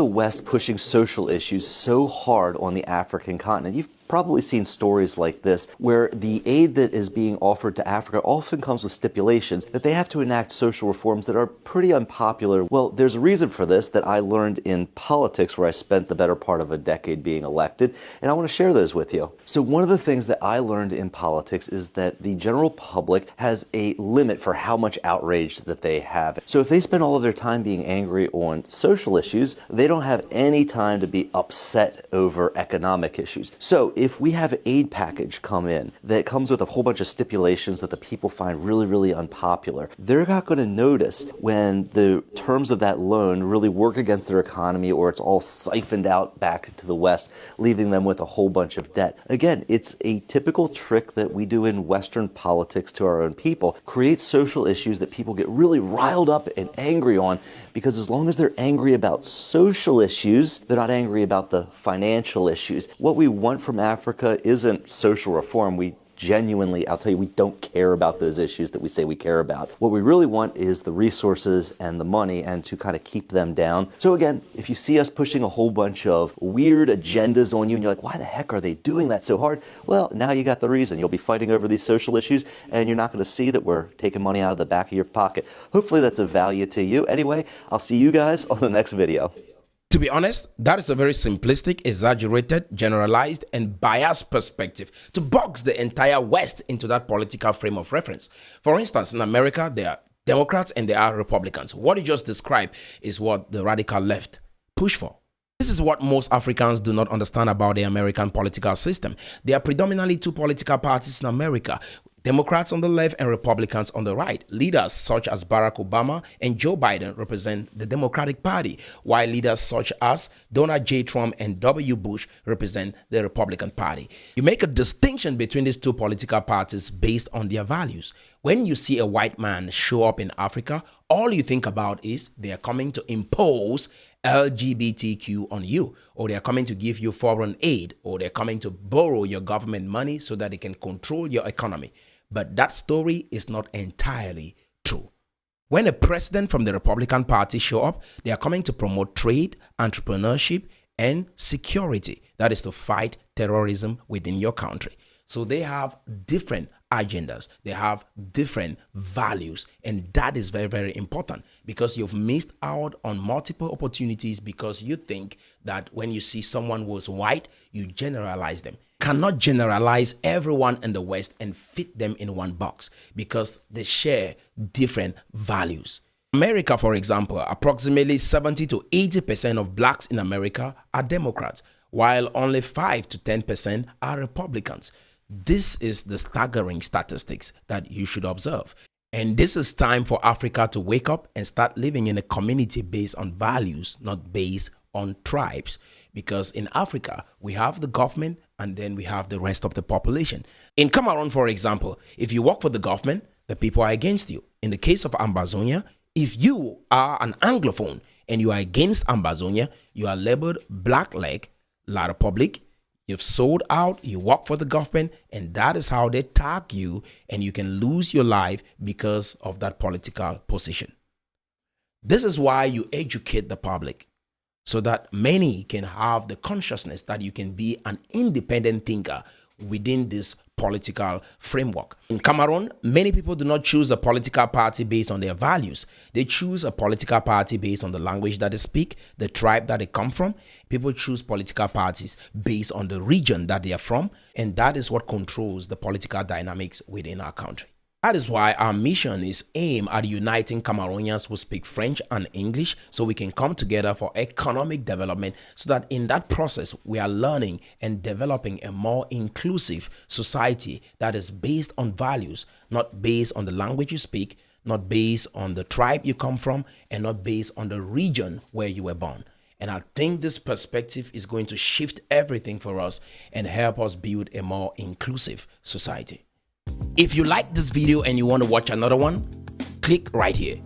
the West pushing social issues so hard on the African continent? You've probably seen stories like this where the aid that is being offered to Africa often comes with stipulations that they have to enact social reforms that are pretty unpopular. Well, there's a reason for this that I learned in politics, where I spent the better part of a decade being elected, and I want to share those with you. So one of the things that I learned in politics is that the general public has a limit for how much outrage that they have. So if they spend all of their time being angry on social issues, they don't have any time to be upset over economic issues. So if we have an aid package come in that comes with a whole bunch of stipulations that the people find really, really unpopular, they're not going to notice when the terms of that loan really work against their economy, or it's all siphoned out back to the West, leaving them with a whole bunch of debt. Again, it's a typical trick that we do in Western politics to our own people. Create social issues that people get really riled up and angry on, because as long as they're angry about social issues, they're not angry about the financial issues. What we want from Africa isn't social reform. We genuinely, I'll tell you, we don't care about those issues that we say we care about. What we really want is the resources and the money, and to kind of keep them down. So again, if you see us pushing a whole bunch of weird agendas on you and you're like, why the heck are they doing that so hard? Well, now you got the reason. You'll be fighting over these social issues, and you're not going to see that we're taking money out of the back of your pocket. Hopefully that's of value to you. Anyway, I'll see you guys on the next video. To be honest, that is a very simplistic, exaggerated, generalized, and biased perspective to box the entire West into that political frame of reference. For instance, in America, there are Democrats and there are Republicans. What you just described is what the radical left push for. This is what most Africans do not understand about the American political system. There are predominantly two political parties in America: Democrats on the left and Republicans on the right. Leaders such as Barack Obama and Joe Biden represent the Democratic Party, while leaders such as Donald J. Trump and W. Bush represent the Republican Party. You make a distinction between these two political parties based on their values. When you see a white man show up in Africa, all you think about is they are coming to impose LGBTQ on you, or they're coming to give you foreign aid, or they're coming to borrow your government money so that they can control your economy. But that story is not entirely true. When a president from the Republican Party show up, they are coming to promote trade, entrepreneurship, and security. That is to fight terrorism within your country. So they have different agendas. They have different values. And that is very, very important, because you've missed out on multiple opportunities because you think that when you see someone who's white, you generalize them. Cannot generalize everyone in the West and fit them in one box, because they share different values. America, for example, approximately 70 to 80% of blacks in America are Democrats, while only 5 to 10% are Republicans. This is the staggering statistics that you should observe. And this is time for Africa to wake up and start living in a community based on values, not based on tribes. Because in Africa, we have the government and then we have the rest of the population. In Cameroon, for example, if you work for the government, the people are against you. In the case of Ambazonia, if you are an Anglophone and you are against Ambazonia, you are labeled black leg, La Republique. You've sold out, you work for the government, and that is how they tag you, and you can lose your life because of that political position. This is why you educate the public, so that many can have the consciousness that you can be an independent thinker within this political framework. In Cameroon, many people do not choose a political party based on their values. They choose a political party based on the language that they speak, the tribe that they come from. People choose political parties based on the region that they are from, and that is what controls the political dynamics within our country. That is why our mission is aimed at uniting Cameroonians who speak French and English, so we can come together for economic development, so that in that process we are learning and developing a more inclusive society that is based on values, not based on the language you speak, not based on the tribe you come from, and not based on the region where you were born. And I think this perspective is going to shift everything for us and help us build a more inclusive society. If you like this video and you want to watch another one, click right here.